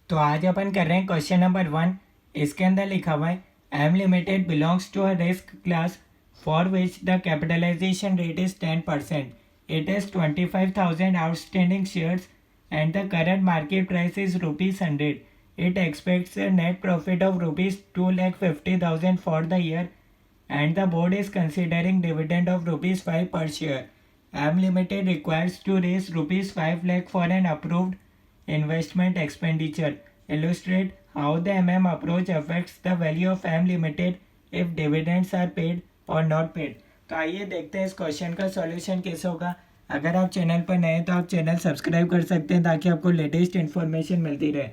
तो आज अपन कर रहे हैं क्वेश्चन नंबर 1। इसके अंदर लिखा हुआ है M limited belongs to a risk class for which the capitalisation rate is 10%. It is 25,000 outstanding shares and the current market price is ₹100. It expects a net profit of ₹250,000 for the year and the board is considering dividend of ₹5 per share. M Limited requires to raise ₹5 lakh for an approved investment expenditure. Illustrate how the MM approach affects the value of M Limited if dividends are paid or not paid. तो आइए देखते हैं इस question का solution कैसे होगा। अगर आप चैनल पर नए हैं तो आप चैनल सब्सक्राइब कर सकते हैं ताकि आपको लेटेस्ट इन्फॉर्मेशन मिलती रहे।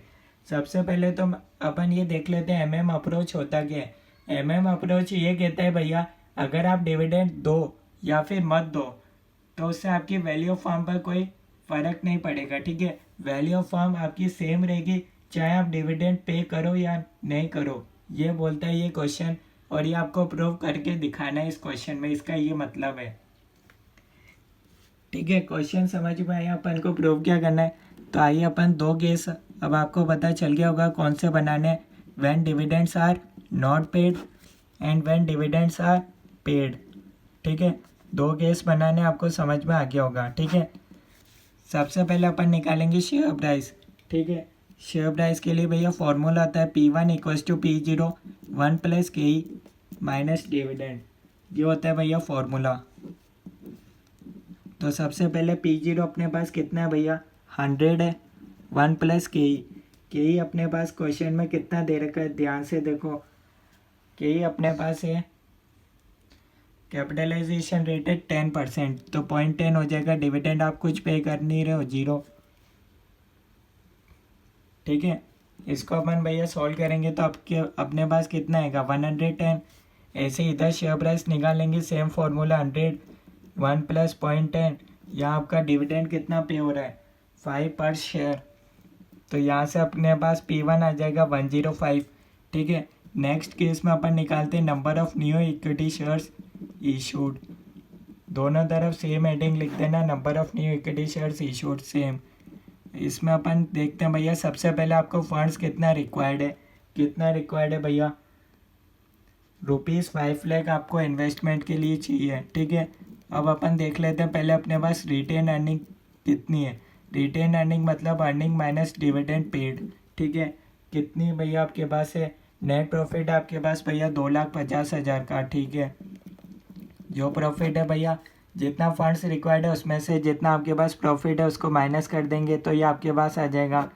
सबसे पहले तो अपन ये देख लेते हैं एमएम अप्रोच होता क्या है। एमएम अप्रोच ये कहता है भैया अगर आप डिविडेंड दो या फिर मत दो तो उससे आपकी वैल्यू ऑफ फर्म पर कोई फ़र्क नहीं पड़ेगा। ठीक है, वैल्यू ऑफ फर्म आपकी सेम रहेगी चाहे आप डिविडेंड पे करो या नहीं करो। ये बोलता है ये क्वेश्चन और ये आपको प्रूव करके दिखाना है इस क्वेश्चन में, इसका ये मतलब है। ठीक है, क्वेश्चन समझ में आया। अपन को प्रूव क्या करना है, तो आइए अपन दो केस अब आपको पता चल गया होगा कौन से बनाने हैं। When dividends are not paid and when dividends are paid. ठीक है, दो केस बनाने आपको समझ में आ गया होगा। ठीक है, सबसे पहले अपन निकालेंगे शेयर प्राइस। ठीक है, शेयर प्राइस के लिए भैया फॉर्मूला आता है P1 = P0 1 + KE minus dividend. ये होता है भैया फॉर्मूला। तो सबसे पहले P0 अपने पास कितना है भैया 100 है, 1 + KE। KE अपने पास क्वेश्चन में कितना दे रखा है, ध्यान से देखो। KE अपने पास है कैपिटलाइजेशन रेट है 10%, तो 0.10 हो जाएगा। डिविडेंड आप कुछ पे कर नहीं रहे हो, 0। ठीक है, इसको अपन भैया सॉल्व करेंगे तो आपके अपने पास कितना आएगा 110। ऐसे इधर शेयर प्राइस निकालेंगे, सेम फॉर्मूला 100 1 + 0.10। यहाँ आपका डिविडेंड कितना पे हो रहा है 5 पर शेयर, तो यहाँ से अपने पास P1 आ जाएगा 105। ठीक है, नेक्स्ट केस में अपन निकालते हैं number of new equity shares issued. दोनों तरफ सेम हेडिंग लिख देना, number of new equity shares issued same. इसमें अपन देखते हैं भैया सबसे पहले आपको फंड्स कितना रिक्वायर्ड है। कितना रिक्वायर्ड है भैया ₹5 लाख आपको इन्वेस्टमेंट के लिए चाहिए। ठीक है, अब अपन देख लेते हैं पहले अपने पास रिटेन अर्निंग कितनी है। रिटेन अर्निंग मतलब अर्निंग माइनस डिविडेंड पेड। ठीक है, कितनी भैया आपके पास है, नेट प्रॉफिट आपके पास भैया 2,50,000 का। ठीक है, जो प्रॉफिट है भैया जितना फंड्स रिक्वायर्ड है उसमें से जितना आपके पास प्रॉफिट है उसको माइनस कर देंगे तो ये आपके पास आ जाएगा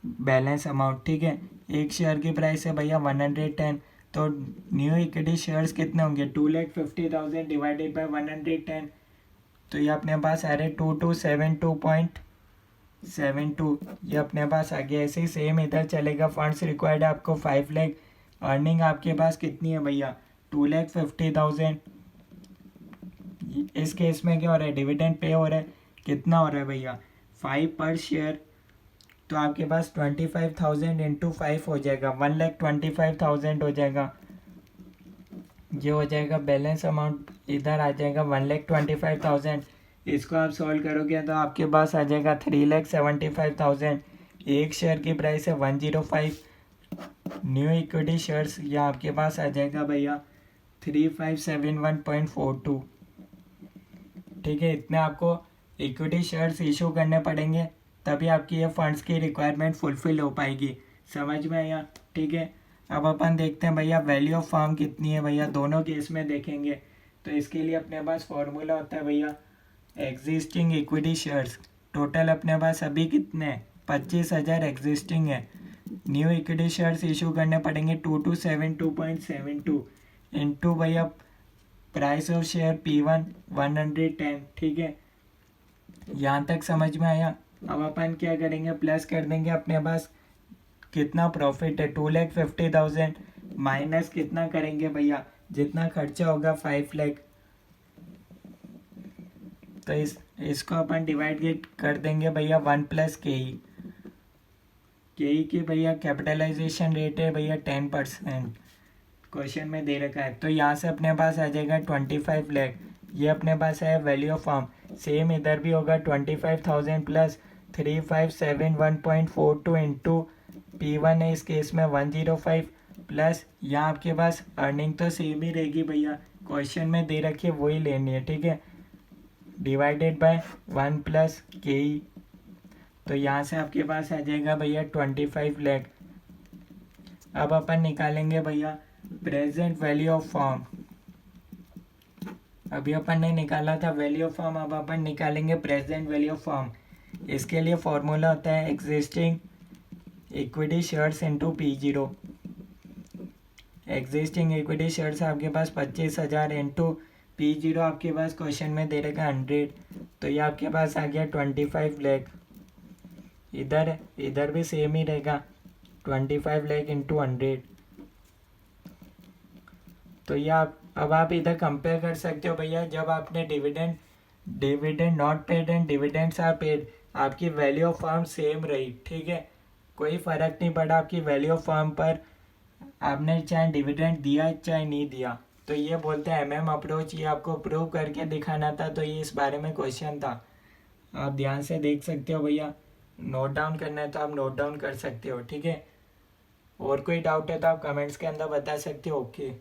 बैलेंस अमाउंट। ठीक है, एक शेयर की प्राइस है भैया 110, तो न्यू इक्विटी शेयर्स कितने होंगे 2,50,000 डिवाइडेड बाय 110, तो ये अपने पास आ रहे 2272.72। ये अपने पास आ गया। ऐसे ही सेम इधर चलेगा, फंड्स रिक्वायर्ड है आपको 5 लाख, अर्निंग आपके पास कितनी है भैया 2,50,000। इस केस में क्या हो रहा है डिविडेंड पे हो रहा है, कितना हो रहा है भैया 5 पर शेयर, तो आपके पास 25,000 × 5 हो जाएगा 1,25,000 हो जाएगा। ये हो जाएगा बैलेंस अमाउंट, इधर आ जाएगा 1,25,000। इसको आप सॉल्व करोगे तो आपके पास आ जाएगा 3,75,000। एक शेयर की प्राइस है 105। न्यू इक्विटी शेयर्स या आपके पास आ जाएगा भैया 3,571.42। ठीक है, इतने आपको इक्विटी शेयर्स इशू करने पड़ेंगे तभी आपकी ये फंड्स की रिक्वायरमेंट फुलफिल हो पाएगी। समझ में आया। ठीक है, अब अपन देखते हैं भैया वैल्यू ऑफ फर्म कितनी है भैया, दोनों केस में देखेंगे। तो इसके लिए अपने पास फॉर्मूला होता है भैया एग्जिस्टिंग इक्विटी शेयर्स। टोटल अपने पास अभी कितने हैं 25,000 एग्जिस्टिंग है। न्यू इक्विटी शेयर्स इशू करने पड़ेंगे 2272.72 इंटू भैया प्राइस ऑफ शेयर P1 110। ठीक है, यहाँ तक समझ में आया। अब अपन क्या करेंगे प्लस कर देंगे, अपने पास कितना प्रॉफिट है 2,50,000 माइनस कितना करेंगे भैया जितना खर्चा होगा 5 लाख, तो इसको अपन डिवाइड कर देंगे भैया 1 + KE। KE की भैया कैपिटलाइजेशन रेट है भैया 10%, क्वेश्चन में दे रखा है। तो यहाँ से अपने पास आ जाएगा 25 लाख। ये अपने पास है वैल्यू ऑफ फर्म, सेम इधर भी होगा 25,000 + 3,571.42 इंटू P1 है इस केस में 105 प्लस यहाँ आपके पास अर्निंग तो सेम ही रहेगी भैया, क्वेश्चन में दे रखी है वही लेनी है, ठीक है, डिवाइडेड बाय 1 प्लस KE। तो यहाँ से आपके पास आ जाएगा भैया 25 लाख। अब अपन निकालेंगे भैया प्रेजेंट वैल्यू ऑफ फॉर्म। अभी अपन ने निकाला था वैल्यू ऑफ फॉर्म, अब अपन निकालेंगे प्रेजेंट वैल्यू ऑफ फॉर्म। इसके लिए फॉर्मूला होता है existing equity shares into P0। Existing equity shares आपके पास 25,000 इंटू P0 आपके पास क्वेश्चन में दे रखा 100, तो ये आपके पास आ गया 25 लाख। इधर भी सेम ही रहेगा 25 लाख इंटू 100। तो ये अब आप इधर कंपेयर कर सकते हो भैया, जब आपने dividend not paid and dividends are paid, आपकी वैल्यू ऑफ फर्म सेम रही, ठीक है, कोई फ़र्क नहीं पड़ा आपकी वैल्यू ऑफ फर्म पर, आपने चाहे डिविडेंड दिया चाहे नहीं दिया। तो ये बोलते हैं MM अप्रोच, ये आपको प्रूव करके दिखाना था, तो ये इस बारे में क्वेश्चन था, आप ध्यान से देख सकते हो भैया। नोट डाउन करना है तो आप नोट डाउन कर सकते हो, ठीक है। और कोई डाउट है तो आप कमेंट्स के अंदर बता सकते हो। ओके।